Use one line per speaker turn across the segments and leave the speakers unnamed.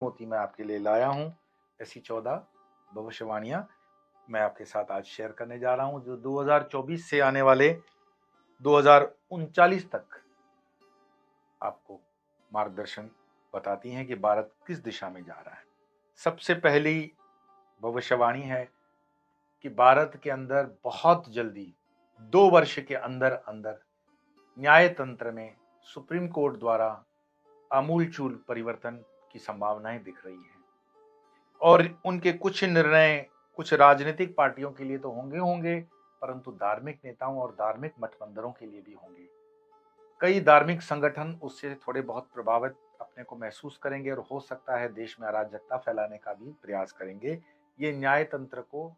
मोती मैं आपके लिए लाया हूँ। ऐसी 14 भविष्यवाणियां मैं आपके साथ आज शेयर करने जा रहा हूँ, जो 2024 से आने वाले 2039 तक आपको मार्गदर्शन बताती हैं कि भारत किस दिशा में जा रहा है। सबसे पहली भविष्यवाणी है कि भारत के अंदर बहुत जल्दी 2 वर्ष के अंदर अंदर न्याय तंत्र में सुप्रीम कोर्ट द्वारा आमूलचूल परिवर्तन की संभावनाएं दिख रही हैं। और उनके कुछ निर्णय कुछ राजनीतिक पार्टियों के लिए तो होंगे होंगे, परंतु धार्मिक नेताओं और धार्मिक मठमंदिरों के लिए भी होंगे। कई धार्मिक संगठन उससे थोड़े बहुत प्रभावित अपने को महसूस करेंगे और हो सकता है देश में अराजकता फैलाने का भी प्रयास करेंगे। ये न्याय तंत्र को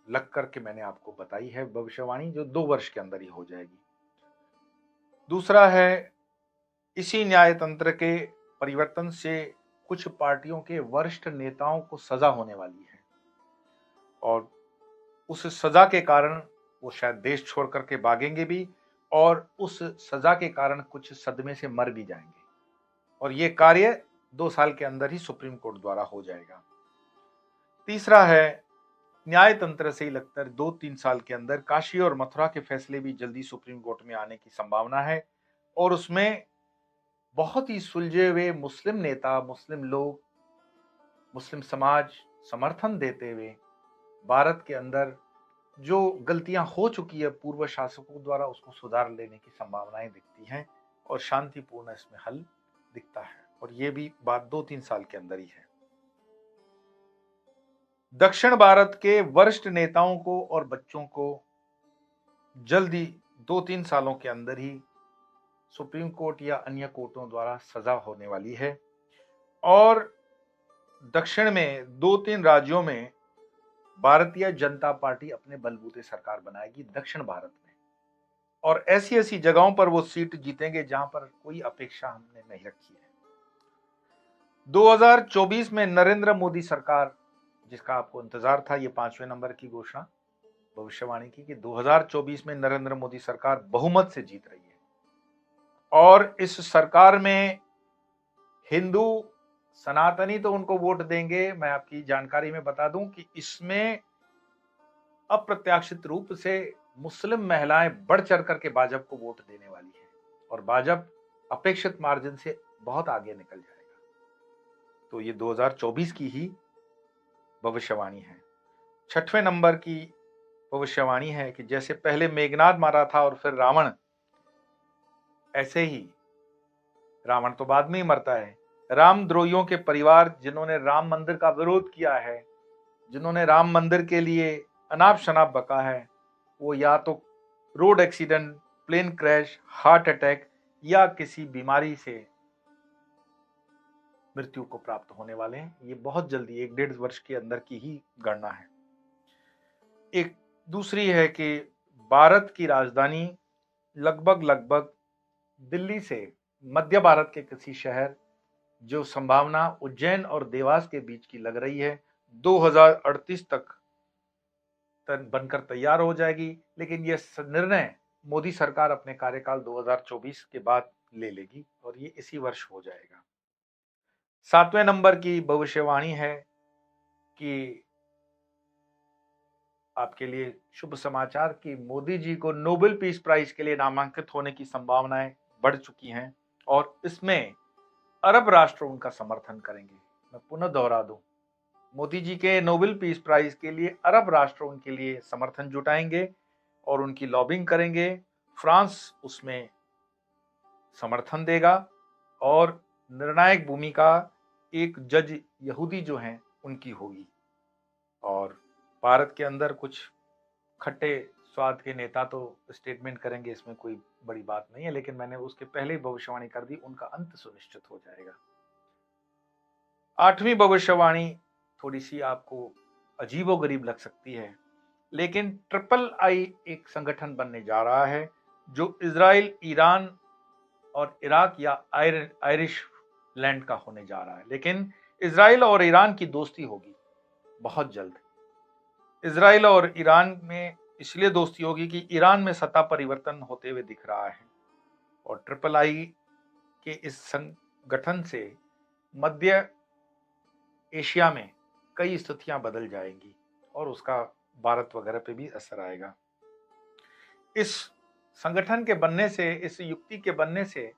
लग करके मैंने आपको बताई है भविष्यवाणी, जो 2 वर्ष के अंदर ही हो जाएगी। दूसरा है, इसी न्याय तंत्र के परिवर्तन से कुछ पार्टियों के वरिष्ठ नेताओं को सजा होने वाली है और उस सजा के कारण वो शायद देश छोड़ करके भागेंगे भी, और उस सजा के कारण कुछ सदमे से मर भी जाएंगे। और ये कार्य 2 साल के अंदर ही सुप्रीम कोर्ट द्वारा हो जाएगा। तीसरा है, न्याय तंत्र से ही लगता है 2-3 साल के अंदर काशी और मथुरा के फैसले भी जल्दी सुप्रीम कोर्ट में आने की संभावना है, और उसमें बहुत ही सुलझे हुए मुस्लिम नेता, मुस्लिम लोग, मुस्लिम समाज समर्थन देते हुए भारत के अंदर जो गलतियां हो चुकी है पूर्व शासकों द्वारा, उसको सुधार लेने की संभावनाएं दिखती हैं और शांतिपूर्ण इसमें हल दिखता है। और ये भी बात 2-3 साल के अंदर ही है। दक्षिण भारत के वरिष्ठ नेताओं को और बच्चों को जल्दी 2-3 सालों के अंदर ही सुप्रीम कोर्ट या अन्य कोर्टों द्वारा सजा होने वाली है। और दक्षिण में 2-3 राज्यों में भारतीय जनता पार्टी अपने बलबूते सरकार बनाएगी दक्षिण भारत में, और ऐसी ऐसी जगहों पर वो सीट जीतेंगे जहां पर कोई अपेक्षा हमने नहीं रखी है। 2024 में नरेंद्र मोदी सरकार, जिसका आपको इंतजार था, ये 5वें नंबर की घोषणा भविष्यवाणी की कि 2024 में नरेंद्र मोदी सरकार बहुमत से जीत रही है। और इस सरकार में हिंदू सनातनी तो उनको वोट देंगे। मैं आपकी जानकारी में बता दूं कि इसमें अप्रत्याशित रूप से मुस्लिम महिलाएं बढ़ चढ़ करके भाजपा को वोट देने वाली है, और भाजपा अपेक्षित मार्जिन से बहुत आगे निकल जाएगा। तो ये 2024 की ही भविष्यवाणी है। 6वें नंबर की भविष्यवाणी है कि जैसे पहले मेघनाद मारा था और फिर रावण, ऐसे ही रावण तो बाद में ही मरता है। रामद्रोहियों के परिवार, जिन्होंने राम मंदिर का विरोध किया है, जिन्होंने राम मंदिर के लिए अनाप शनाप बका है, वो या तो road accident, plane crash, heart attack या किसी बीमारी से मृत्यु को प्राप्त होने वाले हैं। ये बहुत जल्दी 1-1.5 वर्ष के अंदर की ही गणना है। एक दूसरी है कि भारत की राजधानी लगभग दिल्ली से मध्य भारत के किसी शहर, जो संभावना उज्जैन और देवास के बीच की लग रही है, 2038 तक बनकर तैयार हो जाएगी। लेकिन यह निर्णय मोदी सरकार अपने कार्यकाल 2024 के बाद ले लेगी और ये इसी वर्ष हो जाएगा। 7वें नंबर की भविष्यवाणी है कि आपके लिए शुभ समाचार कि मोदी जी को नोबेल पीस प्राइज के लिए नामांकित होने की संभावनाएं बढ़ चुकी हैं, और इसमें अरब राष्ट्र उनका समर्थन करेंगे। मैं पुनः दोहरा दूं, मोदी जी के नोबेल पीस प्राइज के लिए अरब राष्ट्र उनके लिए समर्थन जुटाएंगे और उनकी लॉबिंग करेंगे। फ्रांस उसमें समर्थन देगा, और निर्णायक भूमिका एक जज यहूदी जो हैं उनकी होगी। और भारत के अंदर कुछ खट्टे स्वाद के नेता तो स्टेटमेंट करेंगे, इसमें कोई बड़ी बात नहीं है, लेकिन मैंने उसके पहले ही भविष्यवाणी कर दी, उनका अंत सुनिश्चित हो जाएगा। 8वीं भविष्यवाणी थोड़ी सी आपको अजीबोगरीब लग सकती है, लेकिन ट्रिपल आई एक संगठन बनने जा रहा है जो इजराइल, ईरान और इराक या आयरिश लैंड का होने जा रहा है। लेकिन इजराइल और ईरान की दोस्ती होगी बहुत जल्द। इजराइल और ईरान में इसलिए दोस्ती होगी कि ईरान में सत्ता परिवर्तन होते हुए दिख रहा है, और ट्रिपल आई के इस संगठन से मध्य एशिया में कई स्थितियां बदल जाएंगी और उसका भारत वगैरह पे भी असर आएगा। इस संगठन के बनने से, इस युक्ति के बनने से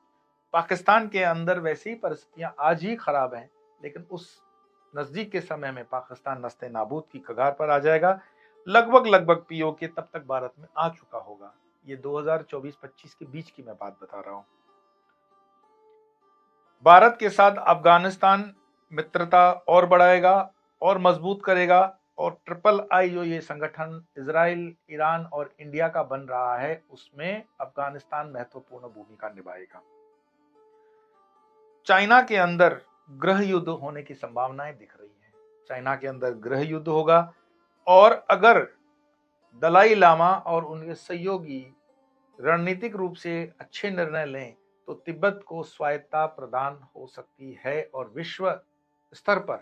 पाकिस्तान के अंदर वैसी ही परिस्थितियां आज ही खराब हैं, लेकिन उस नजदीक के समय में पाकिस्तान नस्ते नाबूद की कगार पर आ जाएगा। लगभग पीओके तब तक भारत में आ चुका होगा। ये 2024-25 के बीच की मैं बात बता रहा हूं। भारत के साथ अफगानिस्तान मित्रता और बढ़ाएगा और मजबूत करेगा, और ट्रिपल आई जो ये संगठन इजराइल, ईरान और इंडिया का बन रहा है, उसमें अफगानिस्तान महत्वपूर्ण भूमिका निभाएगा। चाइना के अंदर गृह युद्ध होने की संभावनाएं दिख रही हैं। चाइना के अंदर गृह युद्ध होगा, और अगर दलाई लामा और उनके सहयोगी रणनीतिक रूप से अच्छे निर्णय लें तो तिब्बत को स्वायत्तता प्रदान हो सकती है, और विश्व स्तर पर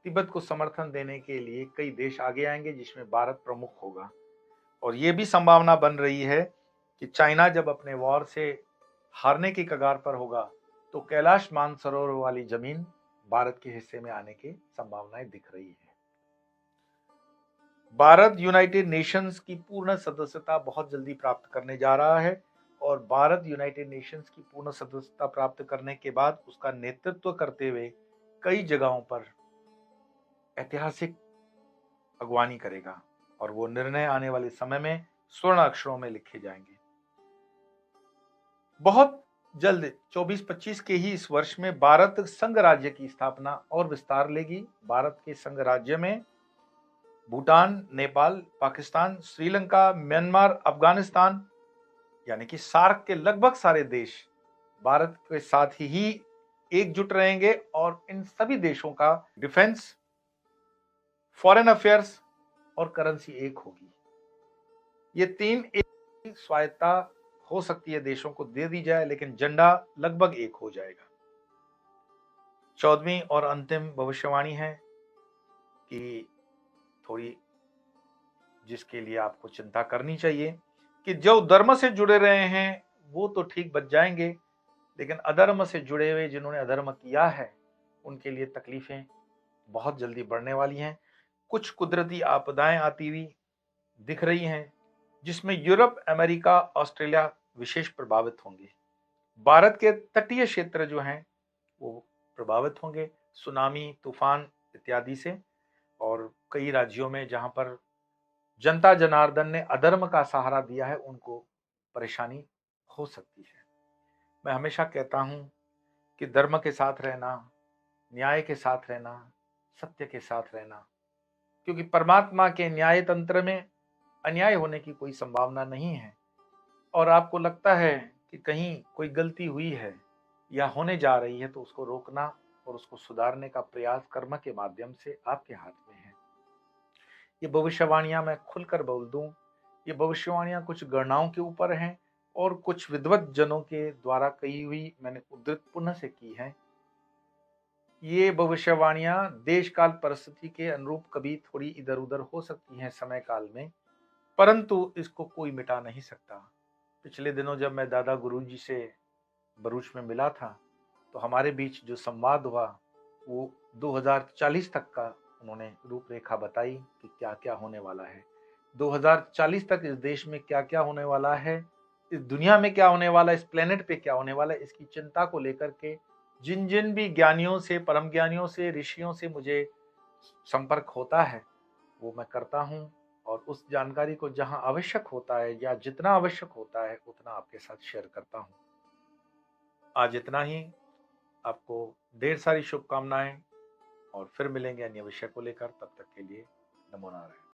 तिब्बत को समर्थन देने के लिए कई देश आगे आएंगे, जिसमें भारत प्रमुख होगा। और ये भी संभावना बन रही है कि चाइना जब अपने वॉर से हारने की कगार पर होगा तो कैलाश मानसरोवर वाली जमीन भारत के हिस्से में आने की संभावनाएं दिख रही है। भारत यूनाइटेड नेशंस की पूर्ण सदस्यता बहुत जल्दी प्राप्त करने जा रहा है, और भारत यूनाइटेड नेशंस की पूर्ण सदस्यता प्राप्त करने के बाद उसका नेतृत्व करते हुए कई जगहों पर ऐतिहासिक अगवानी करेगा, और वो निर्णय आने वाले समय में स्वर्ण अक्षरों में लिखे जाएंगे। बहुत जल्द 24-25 के ही इस वर्ष में भारत संघ राज्य की स्थापना और विस्तार लेगी। भारत के संघ राज्य में भूटान, नेपाल, पाकिस्तान, श्रीलंका, म्यांमार, अफगानिस्तान यानी कि सार्क के लगभग सारे देश भारत के साथ ही एकजुट रहेंगे, और इन सभी देशों का डिफेंस, फॉरेन अफेयर्स और करेंसी एक होगी। ये तीन एक स्वायत्ता हो सकती है, देशों को दे दी जाए, लेकिन झंडा लगभग एक हो जाएगा। 14वीं और अंतिम भविष्यवाणी है कि थोड़ी, जिसके लिए आपको चिंता करनी चाहिए, कि जो धर्म से जुड़े रहे हैं वो तो ठीक बच जाएंगे, लेकिन अधर्म से जुड़े हुए जिन्होंने अधर्म किया है उनके लिए तकलीफें बहुत जल्दी बढ़ने वाली हैं। कुछ कुदरती आपदाएं आती हुई दिख रही हैं, जिसमें यूरोप, अमेरिका, ऑस्ट्रेलिया विशेष प्रभावित होंगे। भारत के तटीय क्षेत्र जो हैं वो प्रभावित होंगे सुनामी, तूफान इत्यादि से, और कई राज्यों में जहां पर जनता जनार्दन ने अधर्म का सहारा दिया है उनको परेशानी हो सकती है। मैं हमेशा कहता हूं कि धर्म के साथ रहना, न्याय के साथ रहना, सत्य के साथ रहना, क्योंकि परमात्मा के न्याय तंत्र में अन्याय होने की कोई संभावना नहीं है। और आपको लगता है कि कहीं कोई गलती हुई है या होने जा रही है, तो उसको रोकना और उसको सुधारने का प्रयास कर्म के माध्यम से आपके हाथ में है। ये भविष्यवाणियां मैं खुलकर बोल दूं, ये भविष्यवाणियां कुछ गणनाओं के ऊपर हैं और कुछ विद्वत जनों के द्वारा कही हुई मैंने उद्धृत पुनः से की है। ये भविष्यवाणियां देश काल परिस्थिति के अनुरूप कभी थोड़ी इधर उधर हो सकती हैं समय काल में, परंतु इसको कोई मिटा नहीं सकता। पिछले दिनों जब मैं दादा गुरुजी से भरूच में मिला था, तो हमारे बीच जो संवाद हुआ वो 2040 तक का उन्होंने रूपरेखा बताई कि क्या क्या होने वाला है। 2040 तक इस देश में क्या क्या होने वाला है, इस दुनिया में क्या होने वाला है, इस प्लेनेट पे क्या होने वाला है, इसकी चिंता को लेकर के जिन जिन भी ज्ञानियों से, परम ज्ञानियों से, ऋषियों से मुझे संपर्क होता है वो मैं करता हूँ, और उस जानकारी को जहां आवश्यक होता है या जितना आवश्यक होता है उतना आपके साथ शेयर करता हूँ। आज इतना ही। आपको ढेर सारी शुभकामनाएं, और फिर मिलेंगे अन्य विषय को लेकर। तब तक के लिए नमो नारायण।